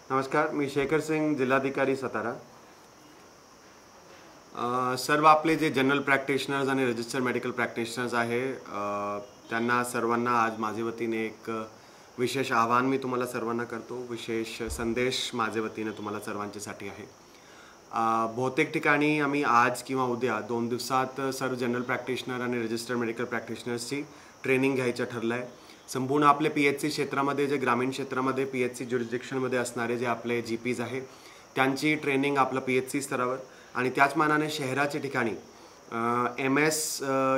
नमस्कार, मी शेखर सिंग, जिल्हाधिकारी सातारा. सर्व आपले जे जनरल प्रॅक्टिशनर्स आणि रजिस्टर्ड मेडिकल प्रॅक्टिशनर्स आहे त्यांना सर्वांना आज माझे वतीने एक विशेष आवाहन मी तुम्हाला सर्वांना करतो. विशेष संदेश माझे वतीने तुम्हाला सर्वांच्यासाठी आहे. बहुतेक ठिकाणी आम्ही आज किंवा उद्या 2 दिवसात सर्व जनरल प्रॅक्टिशनर आणि रजिस्टर्ड मेडिकल प्रॅक्टिशनर्सची ट्रेनिंग घ्यायचं ठरलं आहे. संपूर्ण आपले PHC क्षेत्रामध्ये जे ग्रामीण क्षेत्रामध्ये PHC ज्युरिस्डिक्शनमध्ये असणारे जे आपले GPs आहे त्यांची ट्रेनिंग आपलं PHC स्तरावर आणि त्याच मानाने शहराच्या ठिकाणी MS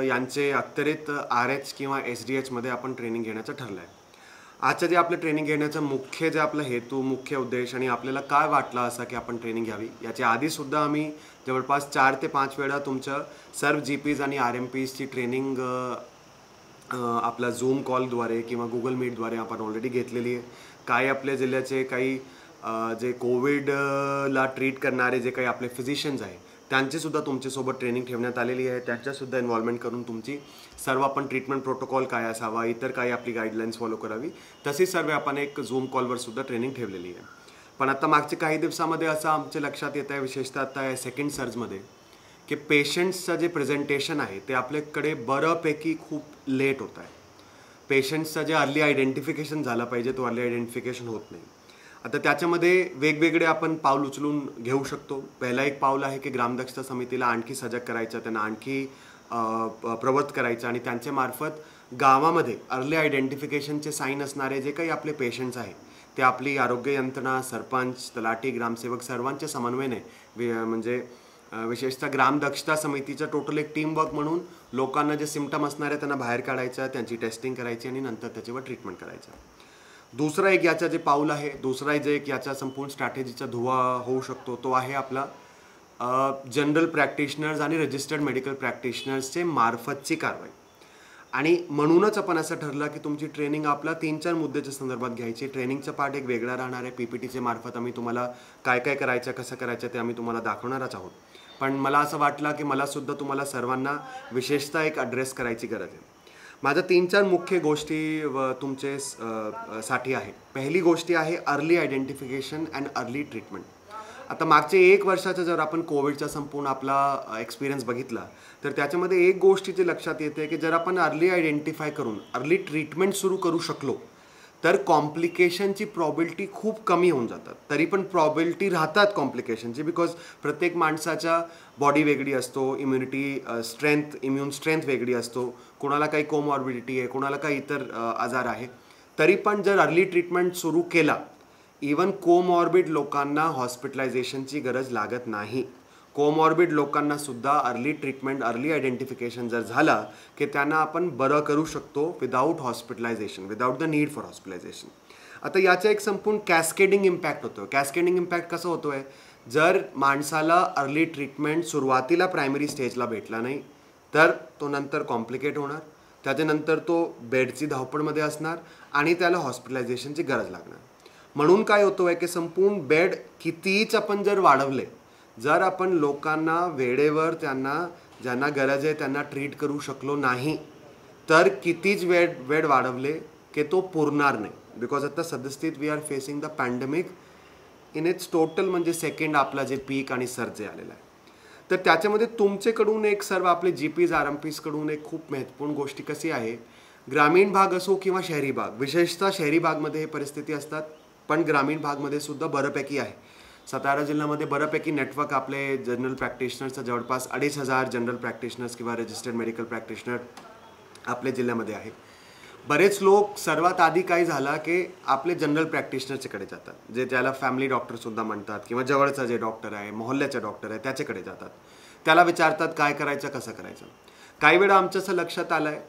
यांचे अतिरिक्त RH किंवा SDH मध्ये आपण ट्रेनिंग घेण्याचं ठरलं आहे. आजचं जे आपलं ट्रेनिंग घेण्याचं मुख्य जे आपलं हेतू, मुख्य उद्देश आणि आपल्याला काय वाटलं असं की आपण ट्रेनिंग घ्यावी, याच्या आधीसुद्धा आम्ही जवळपास 4 ते 5 वेळा तुमचं सर्व GPs आणि RMPsची ट्रेनिंग आपला झूम कॉलद्वारे किंवा गुगल मीटद्वारे आपण ऑलरेडी घेतलेली आहे. काही आपल्या जिल्ह्याचे काही जे कोविडला ट्रीट करणारे जे काही आपले फिजिशियन्स आहे त्यांचीसुद्धा तुमच्यासोबत ट्रेनिंग ठेवण्यात आलेली आहे. त्यांच्यासुद्धा इन्व्हॉल्वमेंट करून तुमची सर्व आपण ट्रीटमेंट प्रोटोकॉल काय असावा, इतर काही आपली गाईडलाईन्स फॉलो करावी, तशी सर्व आपण एक झूम कॉलवर सुद्धा ट्रेनिंग ठेवलेली आहे. पण आता मागच्या काही दिवसामध्ये असं आमच्या लक्षात येत आहे, विशेषतः आता सेकंड सर्जमध्ये, की पेशंट्सचं जे प्रेझेंटेशन आहे ते आपल्याकडे बऱ्यापैकी खूप लेट होत आहे. पेशंट्सचं जे अर्ली आयडेंटिफिकेशन झालं पाहिजे तो अर्ली आयडेंटिफिकेशन होत नाही. आता त्याच्यामध्ये वेगवेगळे आपण पाऊल उचलून घेऊ शकतो. पहिला एक पाऊल आहे की ग्रामदक्षता समितीला आणखी सजग करायचं, त्यांना आणखी प्रवृत्त करायचं आणि त्यांच्या मार्फत गावामध्ये अर्ली आयडेंटिफिकेशनचे साईन असणारे जे काही आपले पेशंट्स आहे ते आपली आरोग्य यंत्रणा, सरपंच, तलाठी, ग्रामसेवक सर्वांच्या समन्वयाने म्हणजे विशेषतः ग्रामदक्षता समितीचं टोटल एक टीमवर्क म्हणून लोकांना जे सिम्पटम असणारे त्यांना बाहेर काढायचं, त्यांची टेस्टिंग करायची आणि नंतर त्याच्यावर ट्रीटमेंट करायचं. दुसरा एक याचा जे पाऊल आहे, दुसरा जे एक याचा संपूर्ण स्ट्रॅटेजीचा धुवा होऊ शकतो तो आहे आपला जनरल प्रॅक्टिशनर्स आणि रजिस्टर्ड मेडिकल प्रॅक्टिशनर्सचे मार्फतची कारवाई. आणि म्हणूनच आपण असं ठरलं की तुमची ट्रेनिंग आपला 3-4 मुद्द्याच्या संदर्भात घ्यायची. ट्रेनिंगचा पार्ट एक वेगळा राहणार आहे. PPTचे मार्फत आम्ही तुम्हाला काय काय करायचं, कसं करायचं ते आम्ही तुम्हाला दाखवणारच आहोत. पण मला असं वाटलं की मला सुद्धा तुम्हाला सर्वांना विशेषतः एक ॲड्रेस करायची गरज आहे. माझ्या 3-4 मुख्य गोष्टी तुमचे साठी आहे. पहिली गोष्टी आहे early identification and early treatment. आता मागचे 1 वर्षाचा जर आपण कोविडचा संपूर्ण आपला एक्सपिरियन्स बघितला तर त्याच्यामध्ये एक गोष्टीचे लक्षात येते की जर आपण अर्ली आयडेंटिफाय करून अर्ली ट्रीटमेंट सुरू करू शकलो तर कॉम्प्लिकेशनची प्रॉबिलिटी खूप कमी होऊन जातात. तरी पण प्रॉबिलिटी राहतात कॉम्प्लिकेशनची, बिकॉज प्रत्येक माणसाच्या बॉडी वेगळी असतो, इम्युन स्ट्रेंथ वेगळी असतो, कोणाला काही कोमॉर्बिडिटी आहे, कोणाला काही इतर आजार आहे. तरी पण जर अर्ली ट्रीटमेंट सुरू केला, इवन कोमॉर्बिड लोकांना हॉस्पिटलायझेशनची गरज लागत नाही. कोमॉर्बिड लोकांना सुद्धा अर्ली ट्रीटमेंट, अर्ली आयडेंटिफिकेशन जर झाला की त्यांना आपण बरं करू शकतो without hospitalisation, without the need for hospitalisation. आता याचा एक संपूर्ण कॅस्केडिंग इम्पॅक्ट होतो. कॅस्केडिंग इम्पॅक्ट कसं होतो आहे, जर माणसाला अर्ली ट्रीटमेंट सुरुवातीला प्रायमरी स्टेजला भेटला नाही तर तो नंतर कॉम्प्लिकेट होणार, त्याच्यानंतर तो बेडची धावपळमध्ये असणार आणि त्याला हॉस्पिटलायझेशनची गरज लागणार. म्हणून काय होतो आहे की संपूर्ण बेड कितीच आपण जर वाढवले, जर आपण लोकांना वेळेवर ज्यांना गरज आहे त्यांना ट्रीट करू शकलो नाही तर कितीच वेळ वाढवले की तो पुरणार नाही. बिकॉज आता सद्यस्थित we are facing the pandemic in its total, म्हणजे सेकंड आपला जे पीक आणि सर्ज जे आलेला आहे. तर त्याच्यामध्ये तुमच्याकडून एक सर्व आपले GPs RMPs कडून एक खूप महत्त्वपूर्ण गोष्टी कशी आहे, ग्रामीण भाग असो किंवा शहरी भाग, विशेषतः शहरी भागमध्ये हे परिस्थिती असतात, पण ग्रामीण भागमध्ये सुद्धा बऱ्यापैकी आहे. सातारा जिल्ह्यामध्ये बऱ्यापैकी नेटवर्क आपले जनरल प्रॅक्टिशनर्सचं जवळपास 2,500 जनरल प्रॅक्टिशनर्स किंवा रजिस्टर्ड मेडिकल प्रॅक्टिशनर आपल्या जिल्ह्यामध्ये आहे. बरेच लोक सर्वात आधी काय झाला की आपले जनरल प्रॅक्टिशनर्सकडे जातात, जे ज्याला फॅमिली डॉक्टरसुद्धा म्हणतात किंवा जवळचा जे डॉक्टर आहे, मोहल्ल्याचा डॉक्टर आहे त्याच्याकडे जातात. त्याला विचारतात काय करायचं, कसं करायचं. काही वेळा आमचं असं लक्षात आलं आहे,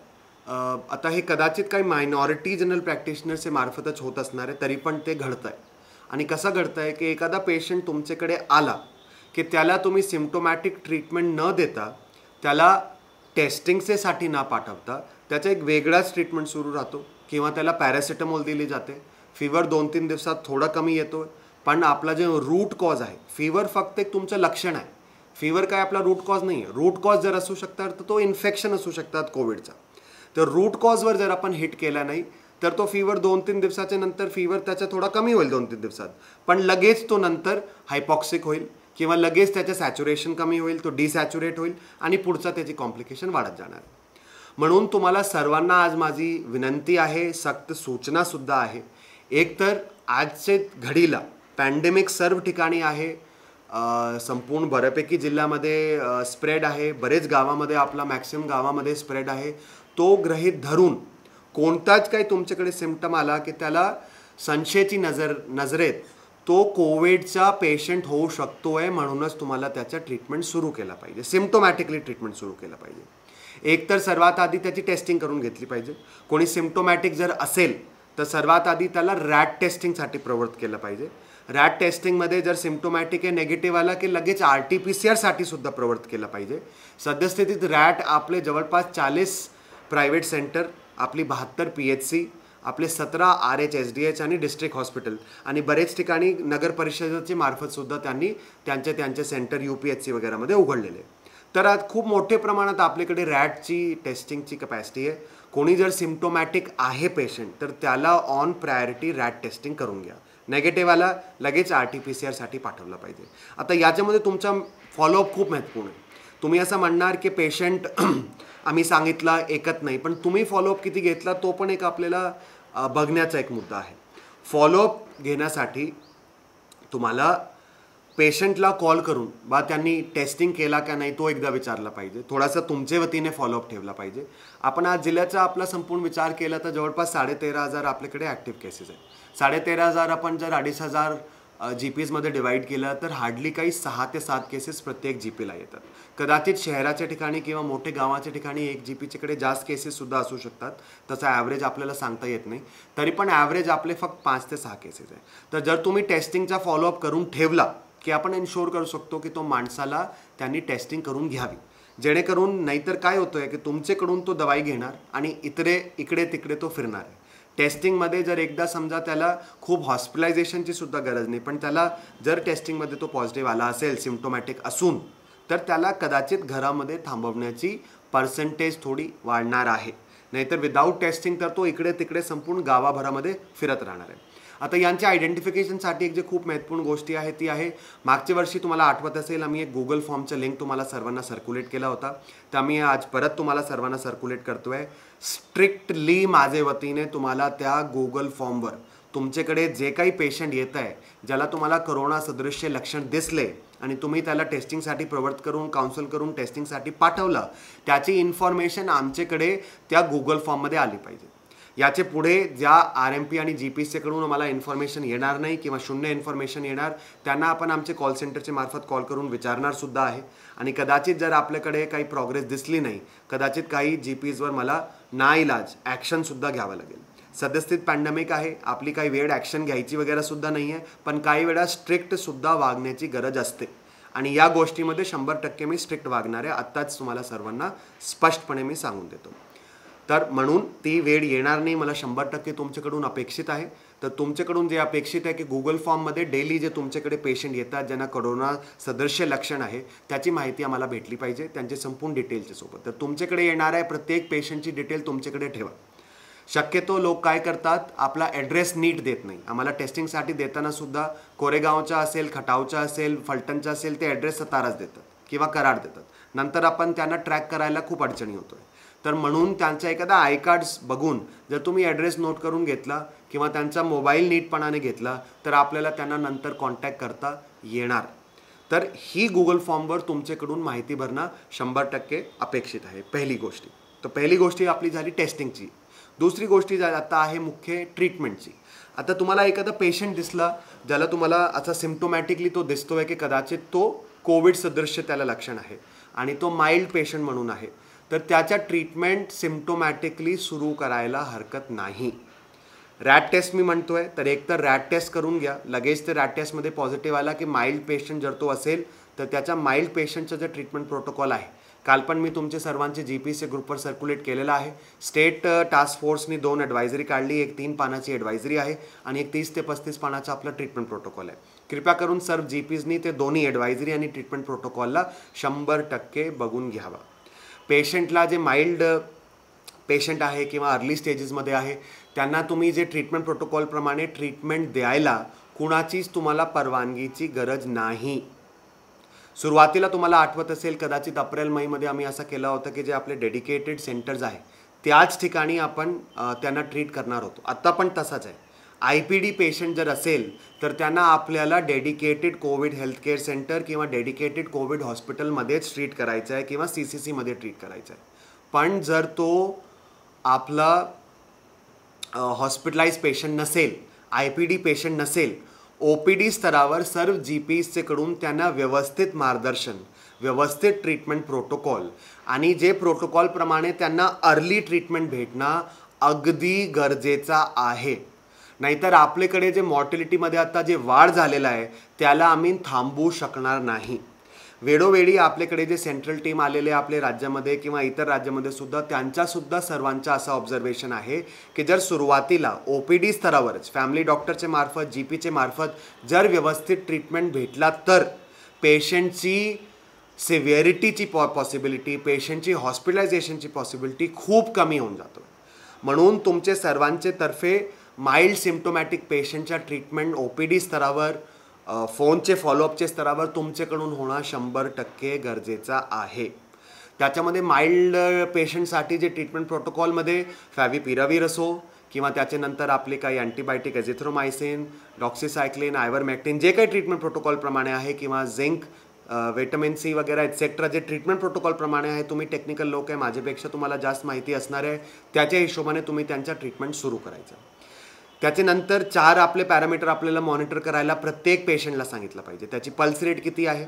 आता हे कदाचित काही मायनॉरिटी जनरल प्रॅक्टिशनर्सचे मार्फतच होत असणार आहे, तरी पण ते घडतं आहे. आणि कसं घडतं आहे की एखादा पेशंट तुमच्याकडे आला की त्याला तुम्ही सिम्प्टोमॅटिक ट्रीटमेंट न देता, त्याला टेस्टिंगसाठी न पाठवता त्याचा एक वेगळाच ट्रीटमेंट सुरू राहतो किंवा त्याला पॅरासिटामॉल दिली जाते. फिवर 2-3 दिवसात थोडा कमी येतो, पण आपला जे रूट कॉज आहे, फिवर फक्त एक तुमचं लक्षण आहे, फिवर काय आपला रूट कॉज नाही आहे. रूट कॉज जर असू शकतात तर तो इन्फेक्शन असू शकतात कोविडचा. तर रूट कॉजवर जर आपण हिट केला नाही तर तो फीवर 2-3 दिवसाच्या नंतर फीवर त्याचा थोडा कमी होईल 2-3 दिवसात, पण लगेच तो नंतर हायपॉक्सिक होईल किंवा लगेच त्याचं सॅच्युरेशन कमी होईल, तो डिसॅच्युरेट होईल आणि पुढचा त्याची कॉम्प्लिकेशन वाढत जाणार. म्हणून तुम्हाला सर्वांना आज माझी विनंती आहे, सक्त सूचनासुद्धा आहे. एक तर आजचे घडीला पॅन्डेमिक सर्व ठिकाणी आहे, संपूर्ण बऱ्यापैकी जिल्ह्यामध्ये स्प्रेड आहे, बरेच गावामध्ये, आपला मॅक्सिमम गावामध्ये स्प्रेड आहे. तो गृहीत धरून कोणताच काही तुमच्याकडे सिम्पटम आला की त्याला संशयाची नजरेत तो कोविडचा पेशंट होऊ शकतो आहे, म्हणूनच तुम्हाला त्याचा ट्रीटमेंट सुरू केला पाहिजे, सिम्प्टोमॅटिकली ट्रीटमेंट सुरू केलं पाहिजे. एक तर सर्वात आधी त्याची टेस्टिंग करून घेतली पाहिजे. कोणी सिम्प्टोमॅटिक जर असेल तर सर्वात आधी त्याला रॅट टेस्टिंगसाठी प्रवृत्त केलं पाहिजे. रॅट टेस्टिंगमध्ये जर सिम्प्टोमॅटिक आहे, नेगेटिव्ह आला की लगेच RT-PCR सुद्धा प्रवृत्त केलं पाहिजे. सद्यस्थितीत रॅट आपले जवळपास 40 प्रायव्हेट सेंटर, आपली 72 PHC, आपले 17 RHSDH आणि डिस्ट्रिक्ट हॉस्पिटल आणि बरेच ठिकाणी नगर परिषदेच्या मार्फतसुद्धा त्यांनी त्यांचे सेंटर UPHC वगैरेमध्ये उघडलेले. तर आज खूप मोठ्या प्रमाणात आपल्याकडे रॅटची टेस्टिंगची कपॅसिटी आहे. कोणी जर सिम्प्टोमॅटिक आहे पेशंट तर त्याला ऑन प्रायोरिटी रॅट टेस्टिंग करून घ्या. नेगेटिव्हला लगेच RT-PCR पाठवलं पाहिजे. आता याच्यामध्ये तुमचा फॉलोअप खूप महत्त्वपूर्ण आहे. तुम्ही असं म्हणणार की पेशंट आम्ही सांगितला ऐकत नाही, पण तुम्ही फॉलोअप किती घेतला तो पण एक आपल्याला बघण्याचा एक मुद्दा आहे. फॉलोअप घेण्यासाठी तुम्हाला पेशंटला कॉल करून त्यांनी टेस्टिंग केला का नाही तो एकदा विचारला पाहिजे. थोडासा तुमच्या वतीने फॉलोअप ठेवला पाहिजे. आपण आज जिल्ह्याचा आपला संपूर्ण विचार केला तर जवळपास 13,500 आपल्याकडे ॲक्टिव्ह केसेस आहेत. 13,500 आपण जर 2,500 GPsमध्ये डिवाईड केलं तर हार्डली काही 6 ते 7 केसेस प्रत्येक GPला येतात. कदाचित शहराच्या ठिकाणी किंवा मोठे गावाच्या ठिकाणी एक GPच्याकडे जास्त केसेससुद्धा असू शकतात. तसा ॲव्हरेज आपल्याला सांगता येत नाही. तरी पण ॲव्हरेज आपले फक्त 5 ते 6 केसेस आहे. तर जर तुम्ही टेस्टिंगचा फॉलोअप करून ठेवला की आपण इन्शोर करू शकतो की तो माणसाला त्यांनी टेस्टिंग करून घ्यावी, जेणेकरून नाहीतर काय होतं आहे की तुमच्याकडून तो दवाई घेणार आणि इकडे तिकडे तो फिरणार आहे. टेस्टिंगमध्ये जर एकदा समजा त्याला खूप हॉस्पिटलायझेशनची सुद्धा गरज नाही, पण त्याला जर टेस्टिंगमध्ये तो पॉझिटिव्ह आला असेल सिम्प्टोमॅटिक असून तर त्याला कदाचित घरामध्ये थांबवण्याची पर्सेंटेज थोडी वाढणार आहे. नाहीतर विदाऊट टेस्टिंग तर तो इकडे तिकडे संपूर्ण गावाभरामध्ये फिरत राहणार आहे. आता यांच्या आयडेंटिफिकेशनसाठी एक जे खूप महत्त्वपूर्ण गोष्टी आहे ती आहे, मागच्या वर्षी तुम्हाला आठवत असेल आम्ही एक गुगल फॉर्मचं लिंक तुम्हाला सर्वांना सर्क्युलेट केला होता, तर आम्ही आज परत तुम्हाला सर्वांना सर्क्युलेट करतोय. स्ट्रिक्टली माझ्या वतीने तुम्हाला त्या गुगल फॉर्मवर तुमच्याकडे जे काही पेशंट येत आहे, ज्याला तुम्हाला कोरोना सदृश्य लक्षण दिसले आणि तुम्ही त्याला टेस्टिंगसाठी प्रवृत्त करून काउन्सिल करून टेस्टिंगसाठी पाठवलं, त्याची इन्फॉर्मेशन आमच्याकडे त्या गुगल फॉर्ममध्ये आली पाहिजे. याचे पुढे ज्या RMP आणि GPsकडून आम्हाला इन्फॉर्मेशन येणार नाही किंवा शून्य इन्फॉर्मेशन येणार, त्यांना आपण आमचे कॉल सेंटरच्या मार्फत कॉल करून विचारणारसुद्धा आहे. आणि कदाचित जर आपल्याकडे काही प्रोग्रेस दिसली नाही, कदाचित काही GPsवर मला नाईलाज ॲक्शनसुद्धा घ्यावं लागेल. सद्यस्थित पॅन्डेमिक आहे, आपली काही वेळ ॲक्शन घ्यायची वगैरेसुद्धा नाही आहे, पण काही वेळा स्ट्रिक्टसुद्धा वागण्याची गरज असते आणि या गोष्टीमध्ये 100% मी स्ट्रिक्ट वागणार आहे. आत्ताच तुम्हाला सर्वांना स्पष्टपणे मी सांगून देतो. तर म्हणून ती वेळ येणार नाही, मला 100% तुमच्याकडून अपेक्षित आहे. तर तुमच्याकडून जे अपेक्षित आहे की गुगल फॉर्ममध्ये डेली जे तुमच्याकडे पेशंट येतात ज्यांना कोरोना सदृश्य लक्षण आहे त्याची माहिती आम्हाला भेटली पाहिजे, त्यांचे संपूर्ण डिटेलच्या सोबत. तर तुमच्याकडे येणाऱ्या प्रत्येक पेशंटची डिटेल तुमच्याकडे ठेवा. शक्यतो लोक काय करतात, आपला ॲड्रेस नीट देत नाही. आम्हाला टेस्टिंगसाठी देतानासुद्धा कोरेगावचा असेल, खटावचा असेल, फलटणचा असेल ते ॲड्रेस साताराच देतात किंवा कराड देतात. नंतर आपण त्यांना ट्रॅक करायला खूप अडचणी होतो आहे. तर म्हणून त्यांचा एखादा आय कार्ड्स बघून जर तुम्ही ॲड्रेस नोट करून घेतला किंवा त्यांचा मोबाईल नीटपणाने घेतला तर आपल्याला त्यांना नंतर कॉन्टॅक्ट करता येणार. तर ही गुगल फॉर्मवर तुमच्याकडून माहिती भरणं 100% अपेक्षित आहे. पहिली गोष्टी आपली झाली टेस्टिंगची. दुसरी गोष्टी आता आहे मुख्य ट्रीटमेंटची. आता तुम्हाला एखादा पेशंट दिसला ज्याला तुम्हाला असा सिम्प्टोमॅटिकली तो दिसतो आहे की कदाचित तो कोविड सदृश्य त्याला लक्षण आहे आणि तो माइल्ड पेशंट म्हणून आहे, तर त्याच्या ट्रीटमेंट सिम्प्टोमॅटिकली सुरू करायला हरकत नाही. रॅट टेस्ट मी म्हणतोय तर एक तर रॅट टेस्ट करून घ्या. लगेच ते रॅट टेस्टमध्ये पॉझिटिव्ह आला की माइल्ड पेशंट जर तो असेल तर त्याच्या माइल्ड पेशंटचं जे ट्रीटमेंट प्रोटोकॉल आहे, काल पण मी तुमचे सर्वांचे GPsच्या ग्रुपवर सर्क्युलेट केलेला आहे. स्टेट टास्क फोर्सनी 2 ॲडवायझरी काढली, एक 3 पानाची ॲडवायझरी आहे आणि एक 30 ते 35 पानाचा आपला ट्रीटमेंट प्रोटोकॉल आहे. कृपया करून सर्व GPsनी ते दोन्ही ॲडवायझरी आणि ट्रीटमेंट प्रोटोकॉलला 100% बघून घ्यावा. पेशंटला जे माइल्ड पेशंट आहे किंवा अर्ली स्टेजेसमध्ये आहे त्यांना तुम्ही जे ट्रीटमेंट प्रोटोकॉलप्रमाणे ट्रीटमेंट द्यायला कुणाचीच तुम्हाला परवानगीची गरज नाही. सुरुवातीला तुम्हाला आठवत असेल कदाचित एप्रिल मध्ये आम्ही असं केलं होतं की जे आपले डेडिकेटेड सेंटर्स आहे त्याच ठिकाणी आपण त्यांना ट्रीट करणार होतो. आत्ता पण तसाच आहे. IPD पेशंट जर असेल तर त्यांना आपल्याला डेडिकेटेड कोविड हेल्थकेअर सेंटर किंवा डेडिकेटेड कोविड हॉस्पिटलमध्येच ट्रीट करायचं आहे किंवा CCCमध्ये ट्रीट करायचं आहे. पण जर तो आपला हॉस्पिटलाइज पेशंट नसेल, IPD पेशंट नसेल, OPD स्तरावर सर्व GPs कडून त्यांना व्यवस्थित मार्गदर्शन, व्यवस्थित ट्रीटमेंट प्रोटोकॉल आणि जे प्रोटोकॉलप्रमाणे त्यांना अर्ली ट्रीटमेंट भेटणं अगदी गरजेचा आहे. नाहीतर आपल्याकडे जे मॉर्टिलिटीमध्ये आता जे वाढ झालेला आहे त्याला आम्ही थांबवू शकणार नाही. वेळोवेळी आपल्याकडे जे सेंट्रल टीम आलेले आपले राज्यामध्ये किंवा इतर राज्यामध्ये सुद्धा त्यांच्यासुद्धा सर्वांचा असा ऑब्झर्वेशन आहे की जर सुरुवातीला OPD स्तरावरच फॅमिली डॉक्टरचे मार्फत GPचे मार्फत जर व्यवस्थित ट्रीटमेंट भेटला तर पेशंटची सिव्हिअरिटीची पॉसिबिलिटी, पेशंटची हॉस्पिटलायझेशनची पॉसिबिलिटी खूप कमी होऊन जातो. म्हणून तुमचे सर्वांचे तर्फे माइल्ड सिम्प्टोमॅटिक पेशंटच्या ट्रीटमेंट OPD स्तरावर, फोनचे फॉलोअपचे स्तरावर तुमच्याकडून होणं 100% गरजेचा आहे. त्याच्यामध्ये माइल्ड पेशंटसाठी जे ट्रीटमेंट प्रोटोकॉलमध्ये फॅविपिराविर असो किंवा त्याच्यानंतर आपले काही अँटीबायोटिक एझिथ्रोमायसिन, डॉक्सिसायक्लिन, आयव्हरमॅक्टिन जे काही ट्रीटमेंट प्रोटोकॉलप्रमाणे आहे किंवा झिंक, विटामिन C वगैरे एक्सेट्रा जे ट्रीटमेंट प्रोटोकॉलप्रमाणे आहे, तुम्ही टेक्निकल लोक आहे, माझ्यापेक्षा तुम्हाला जास्त माहिती असणार आहे, त्याच्या हिशोबाने तुम्ही त्यांचा ट्रीटमेंट सुरू करायचं. त्याच्यानंतर 4 आपले पॅरामीटर आपल्याला मॉनिटर करायला प्रत्येक पेशंटला सांगितलं पाहिजे. त्याची पल्स रेट किती आहे,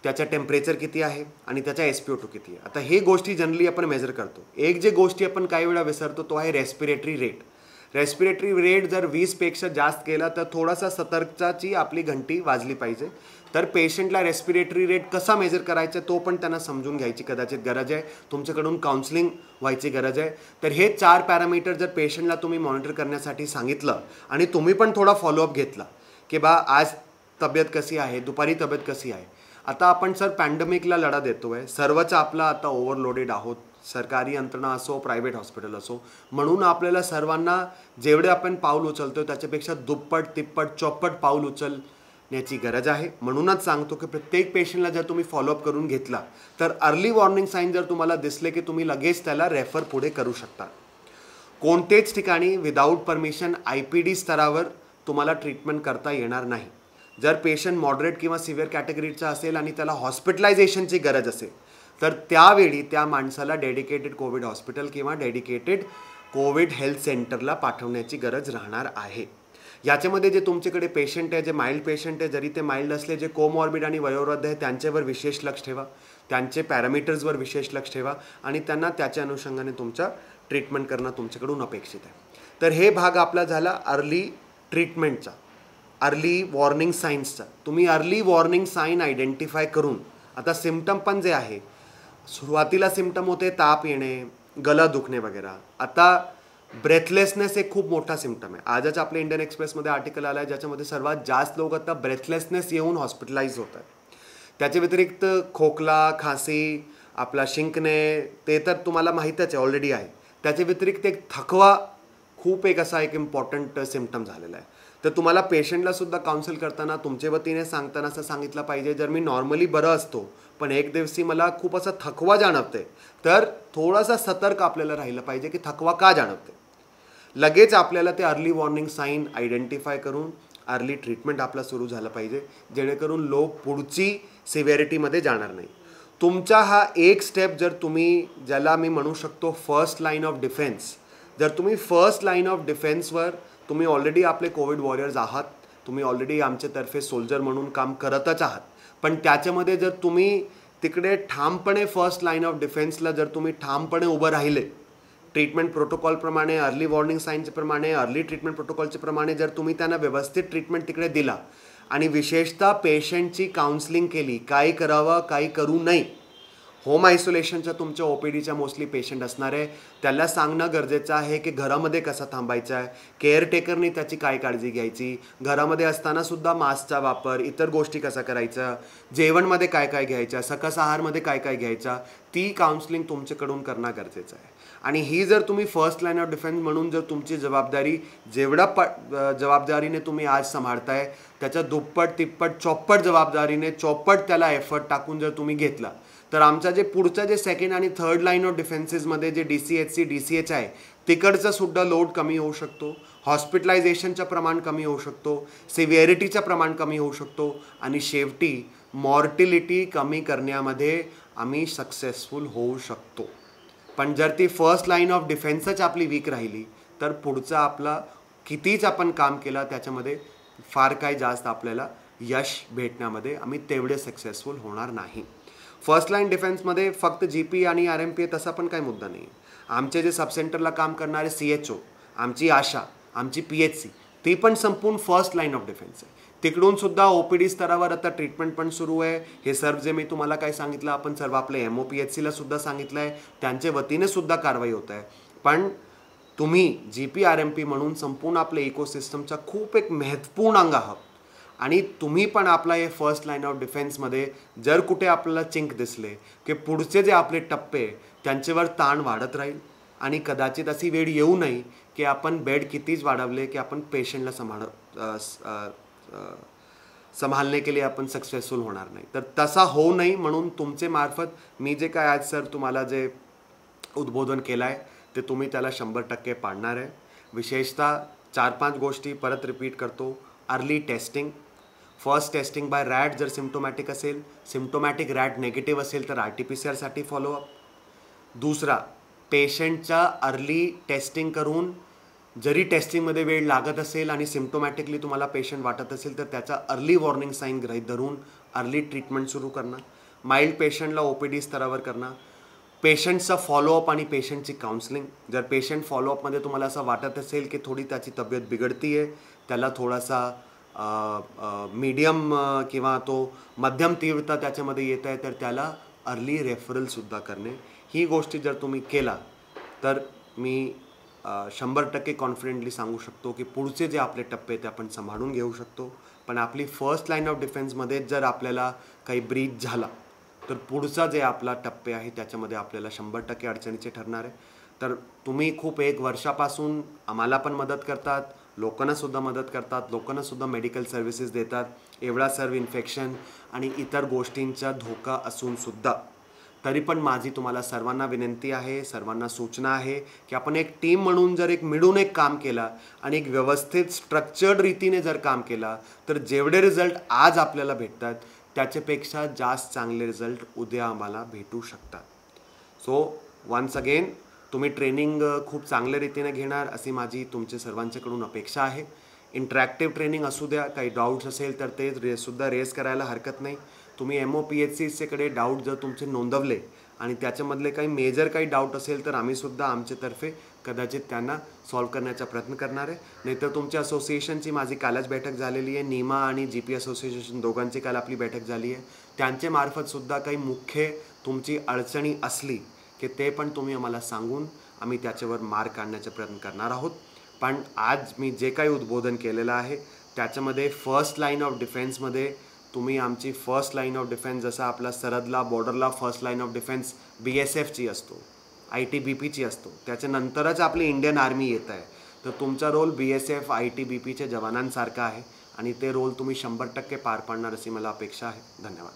त्याचा टेम्परेचर किती आहे आणि त्याचा SpO2 किती आहे. आता हे गोष्टी जनरली आपण मेजर करतो. एक जे गोष्टी आपण काही वेळा विसरतो तो आहे रेस्पिरेटरी रेट. रेस्पिरेटरी रेट जर 20पेक्षा जास्त केला तर थोडासा सतर्कताची आपली घंटी वाजली पाहिजे. तर पेशंटला रेस्पिरेटरी रेट कसा मेजर करायचा तो पण त्यांना समजून घ्यायची कदाचित गरज आहे. तुमच्याकडून काउन्सिलिंग व्हायची गरज आहे. तर हे 4 पॅरामीटर जर पेशंटला तुम्ही मॉनिटर करण्यासाठी सांगितलं आणि तुम्ही पण थोडा फॉलोअप घेतला की बा आज तब्येत कशी आहे, दुपारी तब्येत कशी आहे. आता आपण सर पॅन्डेमिकला लढा देतो आहे, सर्वच आपला आता ओव्हरलोडेड आहोत, सरकारी यंत्रणा असो, प्रायव्हेट हॉस्पिटल असो. म्हणून आपल्याला सर्वांना जेवढे आपण पाऊल उचलतो त्याच्यापेक्षा दुप्पट, तिप्पट, चौपट पाऊल उचलण्याची गरज आहे. म्हणूनच सांगतो की प्रत्येक पेशंटला जर तुम्ही फॉलोअप करून घेतला तर अर्ली वॉर्निंग साईन जर तुम्हाला दिसले की तुम्ही लगेच त्याला रेफर पुढे करू शकता. कोणतेच ठिकाणी विदाऊट परमिशन IPD स्तरावर तुम्हाला ट्रीटमेंट करता येणार नाही. जर पेशंट मॉडरेट किंवा सिव्हिअर कॅटेगरीचा असेल आणि त्याला हॉस्पिटलायझेशनची गरज असेल तर त्यावेळी त्या माणसाला डेडिकेटेड कोविड हॉस्पिटल किंवा डेडिकेटेड कोविड हेल्थ सेंटरला पाठवण्याची गरज राहणार आहे. याच्यामध्ये जे तुमच्याकडे पेशंट आहे, जे माइल्ड पेशंट आहे, जरी ते माइल्ड असले, जे कोमॉर्बिड आणि वयोवृद्ध आहे त्यांच्यावर विशेष लक्ष ठेवा, त्यांचे पॅरामीटर्सवर विशेष लक्ष ठेवा आणि त्यांना त्याच्या अनुषंगाने तुमचा ट्रीटमेंट करणं तुमच्याकडून अपेक्षित आहे. तर हे भाग आपला झाला अर्ली ट्रीटमेंटचा, अर्ली वॉर्निंग साईन्सचा. तुम्ही अर्ली वॉर्निंग साईन आयडेंटिफाय करून आता सिम्पटम पण जे आहे, सुरुवातीला सिम्पटम होते ताप येणे, गला दुखणे वगैरे. आता ब्रेथलेसनेस एक खूप मोठा सिम्पटम आहे. आजच आपल्या इंडियन एक्सप्रेसमध्ये आर्टिकल आला आहे ज्याच्यामध्ये सर्वात जास्त लोक आता ब्रेथलेसनेस येऊन हॉस्पिटलाइज होत आहेत. त्याच्या व्यतिरिक्त खोकला, खांसी, आपला शिंकणे ते तर तुम्हाला माहीतच आहे, ऑलरेडी आहे. त्याच्या व्यतिरिक्त एक थकवा खूप एक असा एक इम्पॉर्टंट सिम्पटम झालेला आहे. तर तुम्हाला पेशंटला सुद्धा काउन्सिल करताना तुमच्या वतीने सांगताना असं सांगितलं पाहिजे, जर मी नॉर्मली बरं असतो पण एक दिवशी मला खूप असा थकवा जाणवते तर थोडासा सतर्क आपल्याला राहिलं पाहिजे की थकवा का जाणवते. लगेच आपल्याला ते अर्ली वॉर्निंग साईन आयडेंटिफाय करून अर्ली ट्रीटमेंट आपला सुरू झालं पाहिजे, जेणेकरून लोक पुढची सिव्हिअरिटीमध्ये जाणार नाही. तुमचा हा एक स्टेप जर तुम्ही ज्याला मी म्हणू शकतो फर्स्ट लाईन ऑफ डिफेन्स, जर तुम्ही फर्स्ट लाईन ऑफ डिफेन्सवर तुम्ही ऑलरेडी आपले कोविड वॉरियर्स आहात, तुम्ही ऑलरेडी आमच्यातर्फे सोल्जर म्हणून काम करतच आहात, पण त्याच्यामध्ये जर तुम्ही तिकडे ठामपणे फर्स्ट लाईन ऑफ डिफेन्सला जर तुम्ही ठामपणे उभं राहिले, ट्रीटमेंट प्रोटोकॉलप्रमाणे, अर्ली वॉर्निंग साईनप्रमाणे, अर्ली ट्रीटमेंट प्रोटोकॉलच्या प्रमाणे जर तुम्ही त्यांना व्यवस्थित ट्रीटमेंट तिकडे दिला आणि विशेषतः पेशंटची काउन्सिलिंग केली, काय करावं काय करू नये. होम आयसोलेशनचा तुमच्या OPDच्या मोस्टली पेशंट असणार आहे, त्याला सांगणं गरजेचं आहे की घरामध्ये कसं थांबायचं आहे, केअरटेकरनी त्याची काय काळजी घ्यायची, घरामध्ये असतानासुद्धा मास्कचा वापर, इतर गोष्टी कसा करायचा, जेवणमध्ये काय काय घ्यायचं, सकस आहारमध्ये काय काय घ्यायचा, ती काउन्सिलिंग तुमच्याकडून करणं गरजेचं आहे. आणि ही जर तुम्ही फर्स्ट लाईन ऑफ डिफेन्स म्हणून जर तुमची जबाबदारी जबाबदारीने तुम्ही आज सांभाळताय त्याच्या दुप्पट तिप्पट चौपट जबाबदारीने चौपट त्याला एफर्ट टाकून जर तुम्ही घेतला तर आमचा जे पुढचं जे सेकंड आणि थर्ड लाईन ऑफ डिफेन्सेसमध्ये जे DCHC DCH आहे तिकडचा सुद्धा लोड कमी होऊ शकतो, हॉस्पिटलायझेशनचं प्रमाण कमी होऊ शकतो, सिव्हिअरिटीचं प्रमाण कमी होऊ शकतो आणि शेवटी मॉर्टिलिटी कमी करण्यामध्ये आम्ही सक्सेसफुल होऊ शकतो. पण जर ती फर्स्ट लाईन ऑफ डिफेन्सच आपली वीक राहिली तर पुढचं आपला कितीच आपण काम केलं त्याच्यामध्ये फार काही जास्त आपल्याला यश भेटण्यामध्ये आम्ही तेवढे सक्सेसफुल होणार नाही. फर्स्ट लाईन डिफेन्समध्ये फक्त GP आणि RMPA तसा पण काही मुद्दा नाही. आमचे जे सबसेंटरला काम करणारे CHO, आमची आशा, आमची PHC ती पण संपूर्ण फर्स्ट लाईन ऑफ डिफेन्स आहे. तिकडून सुद्धा OPD स्तरावर आता ट्रीटमेंट पण सुरू आहे. हे सर्व जे मी तुम्हाला काय सांगितलं आपण सर्व आपले MOPHCला सुद्धा सांगितलं आहे, त्यांच्या वतीने सुद्धा कारवाई होत आहे. पण तुम्ही GP RMP म्हणून संपूर्ण आपल्या इकोसिस्टमचा खूप एक महत्त्वपूर्ण अंग आहात आणि तुम्ही पण आपला हे फर्स्ट लाईन ऑफ डिफेन्समध्ये जर कुठे आपल्याला चिंक दिसले की पुढचे जे आपले टप्पे त्यांच्यावर ताण वाढत राहील आणि कदाचित अशी वेळ येऊ नये की आपण बेड कितीच वाढवले की आपण पेशंटला संभालने के लिए आपण सक्सेसफुल होणार नाही. तर तसा होऊ नये म्हणून तुमचे मार्फत मी जे काय आज सर तुम्हाला जे उद्बोधन केलं आहे ते तुम्ही त्याला 100% पाडणार आहे. विशेषतः 4-5 गोष्टी परत रिपीट करतो. Early testing, first testing by RAT जर सिम्प्टोमॅटिक असेल, सिम्प्टोमॅटिक रॅट नेगेटिव्ह असेल तर RT-PCR फॉलोअप. दुसरा, पेशंटच्या अर्ली टेस्टिंग करून जरी टेस्टिंगमध्ये वेळ लागत असेल आणि सिम्प्टोमॅटिकली तुम्हाला पेशंट वाटत असेल तर त्याचा अर्ली वॉर्निंग साईन गृहीत धरून अर्ली ट्रीटमेंट सुरू करणं. माइल्ड पेशंटला OPD स्तरावर करणं. पेशंटचा फॉलोअप आणि पेशंटची काउन्सिलिंग. जर पेशंट फॉलोअपमध्ये तुम्हाला असं वाटत असेल की थोडी त्याची तब्येत बिघडती आहे, त्याला थोडासा मीडियम किंवा तो मध्यम तीव्रता त्याच्यामध्ये येत आहे तर त्याला अर्ली रेफरलसुद्धा करणे. ही गोष्टी जर तुम्ही केला तर मी 100% कॉन्फिडेंटली सांगू शकतो की पुढचे जे आपले टप्पे ते आपण सांभाळून घेऊ शकतो. पण आपली फर्स्ट लाईन ऑफ डिफेन्समध्ये जर आपल्याला काही ब्रीच झाला तर पुढचा जे आपला टप्पे आहे त्याच्यामध्ये आपल्याला 100% अडचणीचे ठरणार आहे. तर तुम्ही खूप 1 वर्षापासून आम्हाला पण मदत करतात, लोकांनासुद्धा मदत करतात, लोकांनासुद्धा मेडिकल सर्व्हिसेस देतात. एवढा सर्व इन्फेक्शन आणि इतर गोष्टींचा धोका असूनसुद्धा तरी पण माझी तुम्हाला सर्वांना विनंती आहे, सर्वांना सूचना आहे की आपण एक टीम म्हणून जर मिळून एक काम केला आणि एक व्यवस्थित स्ट्रक्चर्ड रीतीने जर काम केला तर जेवढे रिझल्ट आज आपल्याला भेटतात त्याच्यापेक्षा जास्त चांगले रिझल्ट उद्या आम्हाला भेटू शकतात. सो वन्स अगेन तुम्ही ट्रेनिंग खूप चांगल्या रीतीने घेणार अशी माझी तुमच्या सर्वांच्याकडून अपेक्षा आहे. इंटरॅक्टिव्ह ट्रेनिंग असू द्या, काही डाऊट्स असेल तर ते सुद्धा रेस करायला हरकत नाही. तुम्ही MOPHCकडे डाऊट जर तुमचे नोंदवले आणि त्याच्यामधले काही मेजर काही डाऊट असेल तर आम्हीसुद्धा आमच्यातर्फे कदाचित त्यांना सॉल्व्ह करण्याचा प्रयत्न करणार आहे. नाहीतर तुमच्या असोसिएशनची माझी कालच बैठक झालेली आहे. नीमा आणि GP असोसिएशन दोघांची काल आपली बैठक झाली आहे. त्यांच्या मार्फतसुद्धा काही मुख्य तुमची अडचणी असली की ते पण तुम्ही आम्हाला सांगून आम्ही त्याच्यावर मार्ग काढण्याचा प्रयत्न करणार आहोत. पण आज मी जे काही उद्बोधन केलेलं आहे त्याच्यामध्ये फर्स्ट लाईन ऑफ डिफेन्समध्ये तुम्ही आमची फर्स्ट लाईन ऑफ डिफेन्स जसा आपला सरहदला बॉर्डरला फर्स्ट लाईन ऑफ डिफेन्स BSFची असतो, ITBPची असतो, त्याच्यानंतरच आपली इंडियन आर्मी येत आहे. तर तुमचा रोल BSF ITBPच्या जवानांसारखा आहे आणि ते रोल तुम्ही 100% पार पाडणार अशी मला अपेक्षा आहे. धन्यवाद.